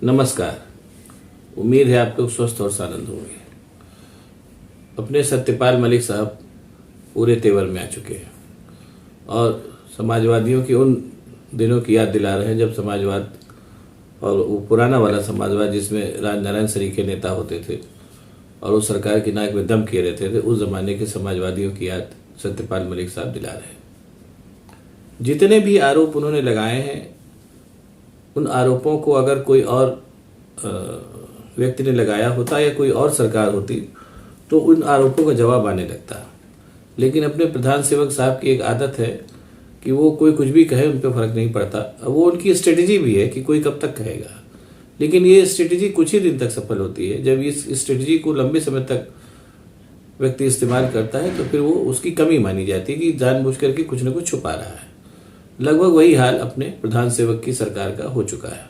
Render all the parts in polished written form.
नमस्कार। उम्मीद है आप लोग स्वस्थ और सानंद होंगे। अपने सत्यपाल मलिक साहब पूरे तेवर में आ चुके हैं और समाजवादियों की उन दिनों की याद दिला रहे हैं जब समाजवाद और वो पुराना वाला समाजवाद जिसमें राजनारायण सरीखे नेता होते थे और उस सरकार की नाक में दम किए रहते थे, उस जमाने के समाजवादियों की याद सत्यपाल मलिक साहब दिला रहे हैं। जितने भी आरोप उन्होंने लगाए हैं, उन आरोपों को अगर कोई और व्यक्ति ने लगाया होता या कोई और सरकार होती तो उन आरोपों का जवाब आने लगता। लेकिन अपने प्रधान सेवक साहब की एक आदत है कि वो कोई कुछ भी कहे, उन पर फर्क नहीं पड़ता। वो उनकी स्ट्रेटजी भी है कि कोई कब तक कहेगा, लेकिन ये स्ट्रेटजी कुछ ही दिन तक सफल होती है। जब इस स्ट्रेटजी को लंबे समय तक व्यक्ति इस्तेमाल करता है तो फिर वो उसकी कमी मानी जाती है कि जानबूझ करके कुछ न कुछ छुपा रहा है। लगभग वही हाल अपने प्रधान सेवक की सरकार का हो चुका है।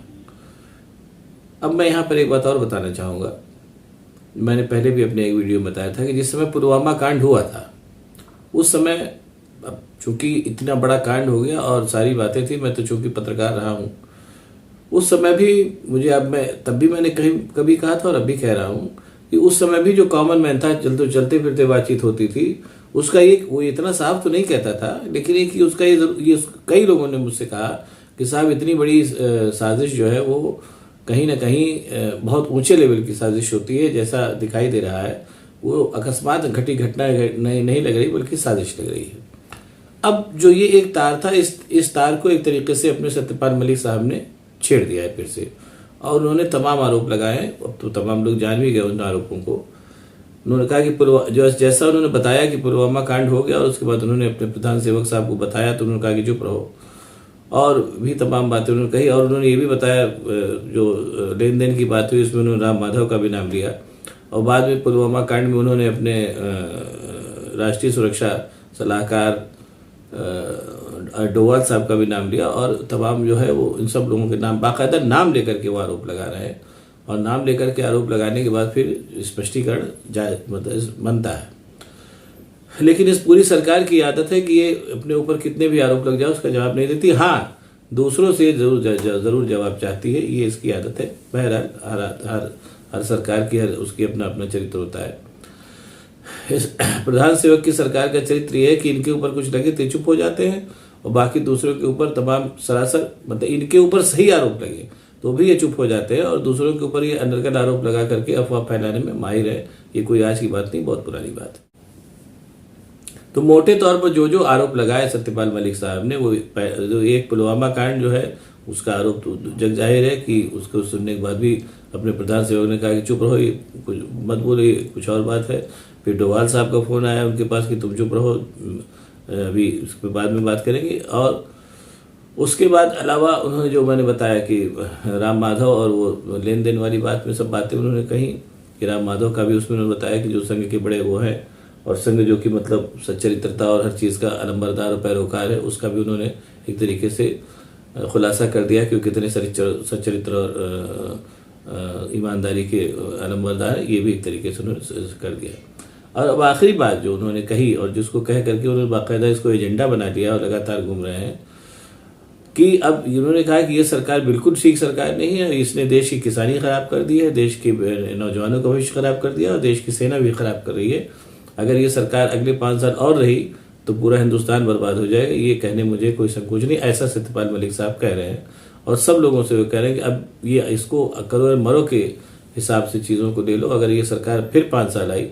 अब मैं यहाँ पर एक बात और बताना चाहूँगा। मैंने पहले भी अपने एक वीडियो में बताया था कि जिस समय पुलवामा कांड हुआ था, उस समय अब चूंकि इतना बड़ा कांड हो गया और सारी बातें थी, मैं तो चूंकि पत्रकार रहा हूँ, उस समय भी मुझे तब भी मैंने कभी कहा था और अब भी कह रहा हूँ कि उस समय भी जो कॉमन मैन था, चलते फिरते बातचीत होती थी, उसका वो इतना साफ तो नहीं कहता था, लेकिन एक उसका ये कई लोगों ने मुझसे कहा कि साहब इतनी बड़ी साजिश जो है वो कहीं ना कहीं बहुत ऊंचे लेवल की साजिश होती है, जैसा दिखाई दे रहा है वो अकस्मात घटी घटना नहीं लग रही बल्कि साजिश लग रही है। अब जो ये एक तार था, इस तार को एक तरीके से अपने सत्यपाल मलिक साहब ने छेड़ दिया है फिर से, और उन्होंने तमाम आरोप लगाए। अब तो तमाम लोग जान भी गए उन आरोपों को। उन्होंने कहा कि जैसा उन्होंने बताया कि पुलवामा कांड हो गया और उसके बाद उन्होंने अपने प्रधान सेवक साहब को बताया तो उन्होंने कहा कि चुप रहो, और भी तमाम बातें उन्होंने कही। और उन्होंने ये भी बताया, जो लेन देन की बात हुई उसमें उन्होंने राम माधव का भी नाम लिया, और बाद में पुलवामा कांड में उन्होंने अपने राष्ट्रीय सुरक्षा सलाहकार डोवाल साहब का भी नाम लिया, और तमाम जो है वो इन सब लोगों के नाम बाकायदा नाम लेकर के वो आरोप लगा रहे हैं, और नाम लेकर के आरोप लगाने के बाद फिर स्पष्टीकरण बनता है। लेकिन इस पूरी सरकार की आदत है कि ये अपने ऊपर कितने भी आरोप लग जाए उसका जवाब नहीं देती। हाँ, दूसरों से जरूर जवाब चाहती है, ये इसकी आदत है। बहरहाल हर सरकार की उसकी अपना अपना चरित्र होता है। इस प्रधान सेवक की सरकार का चरित्र ये है कि इनके ऊपर कुछ लगे तो चुप हो जाते हैं, और बाकी दूसरों के ऊपर तमाम सरासर इनके ऊपर सही आरोप लगे तो भी ये चुप हो जाते हैं, और दूसरों के ऊपर ये अनर्गल आरोप लगा करके अफवाह फैलाने में माहिर है। ये कोई आज की बात नहीं, बहुत पुरानी बात है। तो मोटे तौर पर जो आरोप लगाए सत्यपाल मलिक साहब ने, वो जो एक पुलवामा कांड जो है उसका आरोप तो जग जाहिर है कि उसको सुनने के बाद भी अपने प्रधान सेवक ने कहा कि चुप रहो, ये कुछ मत बोलो, ये कुछ और बात है। फिर डोवाल साहब का फोन आया उनके पास कि तुम चुप रहो, अभी उसके बाद में बात करेंगे। और उसके बाद अलावा उन्होंने जो मैंने बताया कि राम माधव और वो लेन देन वाली बात में सब बातें उन्होंने कही कि राम माधव का भी उसमें उन्होंने बताया कि जो संघ के बड़े वो हैं, और संघ जो कि मतलब सच्चरित्रता और हर चीज़ का अलंबरदार और पैरोकार है, उसका भी उन्होंने एक तरीके से खुलासा कर दिया कि वो कितने सच्चरित्र और ईमानदारी के अलंबरदार है, ये भी एक तरीके से उन्होंने कर दिया। और अब आखिरी बात जो उन्होंने कही और जिसको कह करके उन्होंने बाकायदा इसको एजेंडा बना दिया और लगातार घूम रहे हैं कि अब उन्होंने कहा कि ये सरकार बिल्कुल ठीक सरकार नहीं है, इसने देश की किसानी खराब कर दी है, देश के नौजवानों का भविष्य खराब कर दिया और देश की सेना भी खराब कर रही है। अगर ये सरकार अगले 5 साल और रही तो पूरा हिंदुस्तान बर्बाद हो जाएगा। ये कहने मुझे कोई संकोच नहीं, ऐसा सत्यपाल मलिक साहब कह रहे हैं, और सब लोगों से वो कह रहे हैं कि अब ये इसको करो और मरो के हिसाब से चीज़ों को ले लो। अगर ये सरकार फिर 5 साल आई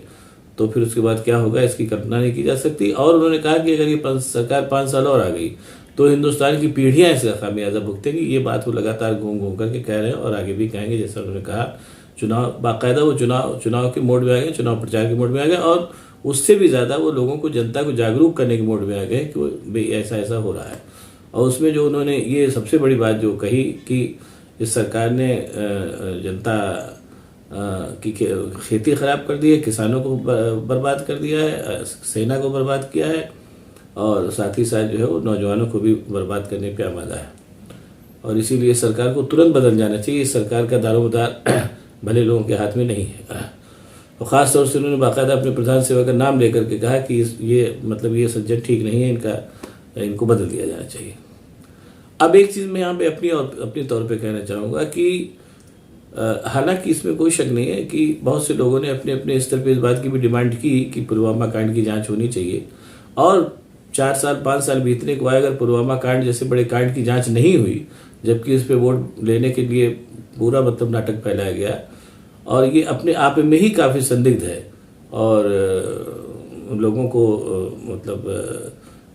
तो फिर उसके बाद क्या होगा इसकी कल्पना नहीं की जा सकती। और उन्होंने कहा कि अगर ये सरकार 5 साल और आ गई तो हिंदुस्तान की पीढ़ियां इसका खामियाजा भुगतेंगी। ये बात वो लगातार घूम घूम करके कह रहे हैं और आगे भी कहेंगे। जैसा उन्होंने कहा, चुनाव बाकायदा वो चुनाव के मोड में आ गए, चुनाव प्रचार के मोड में आ गए, और उससे भी ज़्यादा वो लोगों को, जनता को जागरूक करने के मोड में आ गए कि ऐसा ऐसा हो रहा है। और उसमें जो उन्होंने ये सबसे बड़ी बात जो कही कि इस सरकार ने जनता की खेती खराब कर दी है, किसानों को बर्बाद कर दिया है, सेना को बर्बाद किया है, और साथ ही साथ जो है वो नौजवानों को भी बर्बाद करने पे आमादा है। और इसीलिए सरकार को तुरंत बदल जाना चाहिए। इस सरकार का दारोमदार भले लोगों के हाथ में नहीं है। और ख़ास तौर से उन्होंने बाकायदा अपने प्रधान सेवक का नाम लेकर के कहा कि ये सज्जन ठीक नहीं है, इनको बदल दिया जाना चाहिए। अब एक चीज़ मैं यहाँ पे अपनी तौर पे कहना चाहूँगा कि हालांकि इसमें कोई शक नहीं है कि बहुत से लोगों ने अपने अपने स्तर पर इस बात की भी डिमांड की कि पुलवामा कांड की जांच होनी चाहिए, और 4 साल 5 साल बीतने के बाद अगर पुलवामा कांड जैसे बड़े कांड की जांच नहीं हुई, जबकि इस पे वोट लेने के लिए पूरा मतलब नाटक फैलाया गया, और ये अपने आप में ही काफ़ी संदिग्ध है और लोगों को मतलब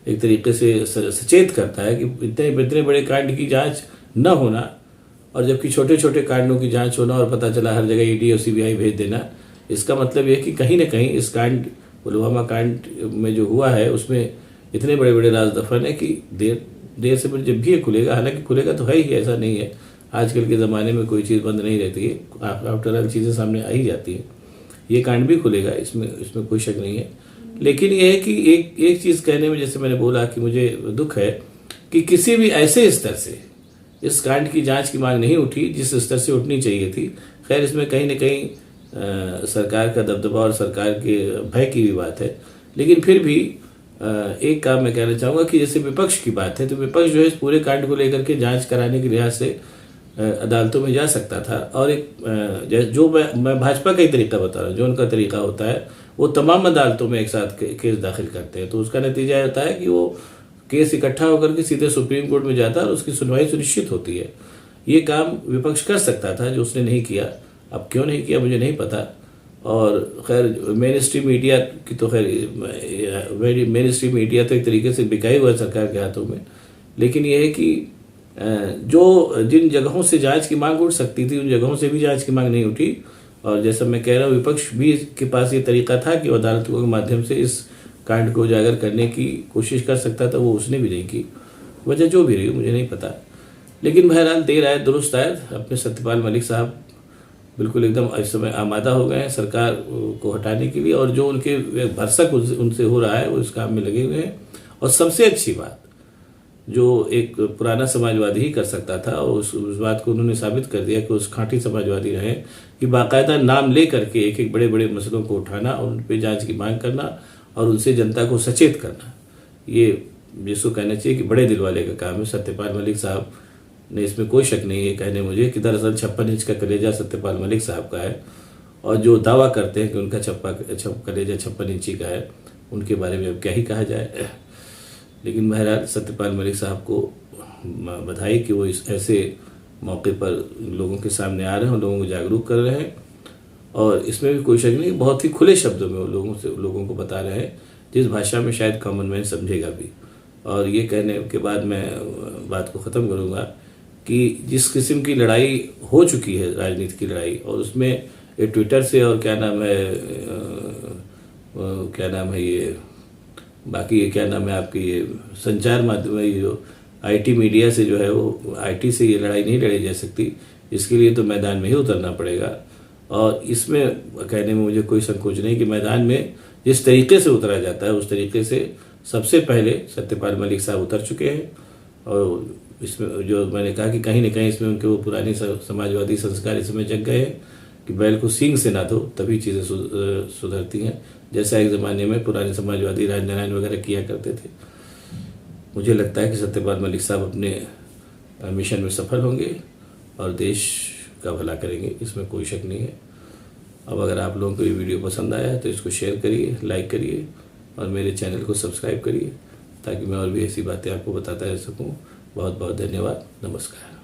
एक तरीके से सचेत करता है कि इतने बड़े कांड की जांच न होना, और जबकि छोटे छोटे कांडों की जांच होना और पता चला हर जगह ईडी और सीबीआई भेज देना, इसका मतलब यह कि कहीं ना कहीं इस कांड पुलवामा कांड में जो हुआ है उसमें इतने बड़े बड़े राज दफन है कि देर से फिर जब भी ये खुलेगा, हालांकि खुलेगा तो है ही, ऐसा नहीं है, आजकल के ज़माने में कोई चीज़ बंद नहीं रहती है, आफ्टर ऑल चीज़ें सामने आ ही जाती हैं। ये कांड भी खुलेगा, इसमें कोई शक नहीं है। लेकिन यह है कि एक चीज़ कहने में, जैसे मैंने बोला कि मुझे दुख है कि किसी भी ऐसे स्तर से इस कांड की जांच की मांग नहीं उठी जिस स्तर से उठनी चाहिए थी। खैर, इसमें कहीं ना कहीं सरकार का दबदबा और सरकार के भय की भी बात है, लेकिन फिर भी एक काम मैं कहना चाहूँगा कि जैसे विपक्ष की बात है, तो विपक्ष जो है इस पूरे कांड को लेकर के जांच कराने के लिहाज से अदालतों में जा सकता था, और एक जो मैं भाजपा का ही तरीका बता रहा हूँ, जो उनका तरीका होता है वो तमाम अदालतों में एक साथ केस दाखिल करते हैं, तो उसका नतीजा होता है कि वो केस इकट्ठा होकर के सीधे सुप्रीम कोर्ट में जाता है और उसकी सुनवाई सुनिश्चित होती है। ये काम विपक्ष कर सकता था, जो उसने नहीं किया। अब क्यों नहीं किया मुझे नहीं पता। और खैर, मेन स्ट्रीम मीडिया की तो खैर मेन स्ट्रीम मीडिया तो एक तरीके से बिकाई हुआ है सरकार के हाथों में, लेकिन यह है कि जो जिन जगहों से जांच की मांग उठ सकती थी उन जगहों से भी जांच की मांग नहीं उठी, और जैसा मैं कह रहा हूँ विपक्ष भी के पास ये तरीका था कि अदालतों के माध्यम से इस कांड को उजागर करने की कोशिश कर सकता था, वो उसने भी नहीं की। वजह जो भी रही मुझे नहीं पता, लेकिन बहरहाल देर आए दुरुस्त आए। अपने सत्यपाल मलिक साहब बिल्कुल एकदम इस समय आमादा हो गए हैं सरकार को हटाने के लिए, और जो उनके भरसक उनसे हो रहा है वो इस काम में लगे हुए हैं। और सबसे अच्छी बात, जो एक पुराना समाजवादी ही कर सकता था, और उस बात को उन्होंने साबित कर दिया कि उस खांटी समाजवादी रहे कि बाकायदा नाम ले करके एक एक बड़े बड़े मसलों को उठाना और उन पर जांच की मांग करना और उनसे जनता को सचेत करना, ये जिसको कहना चाहिए कि बड़े दिल वाले का काम है। सत्यपाल मलिक साहब ने, इसमें कोई शक नहीं है कहने मुझे कि दरअसल 56 इंच का कलेजा सत्यपाल मलिक साहब का है, और जो दावा करते हैं कि उनका कलेजा 56 इंची का है, उनके बारे में अब क्या ही कहा जाए। लेकिन बहरहाल सत्यपाल मलिक साहब को बधाई कि वो इस ऐसे मौके पर लोगों के सामने आ रहे हैं और लोगों को जागरूक कर रहे हैं, और इसमें भी कोई शक नहीं, बहुत ही खुले शब्दों में वो लोगों को बता रहे हैं, जिस भाषा में शायद कॉमन मैन समझेगा भी। और ये कहने के बाद मैं बात को ख़त्म करूँगा कि जिस किस्म की लड़ाई हो चुकी है, राजनीति की लड़ाई, और उसमें ये ट्विटर से और क्या नाम है ये बाकी ये क्या नाम है आपकी ये संचार माध्यम, ये जो आईटी मीडिया से जो है, वो आईटी से ये लड़ाई नहीं लड़ी जा सकती, इसके लिए तो मैदान में ही उतरना पड़ेगा। और इसमें कहने में मुझे कोई संकोच नहीं कि मैदान में जिस तरीके से उतरा जाता है उस तरीके से सबसे पहले सत्यपाल मलिक साहब उतर चुके हैं। और इसमें जो मैंने कहा कि कहीं न कहीं इसमें उनके वो पुरानी समाजवादी संस्कार इसमें जग गए हैं कि बैल को सींग से ना दो तभी चीज़ें सुधरती हैं, जैसा एक ज़माने में पुराने समाजवादी राजनारायण वगैरह किया करते थे। मुझे लगता है कि सत्यपाल मलिक साहब अपने मिशन में सफल होंगे और देश का भला करेंगे, इसमें कोई शक नहीं है। अब अगर आप लोगों को ये वीडियो पसंद आया है तो इसको शेयर करिए, लाइक करिए और मेरे चैनल को सब्सक्राइब करिए, ताकि मैं और भी ऐसी बातें आपको बताता रह सकूँ। बहुत बहुत धन्यवाद। नमस्कार।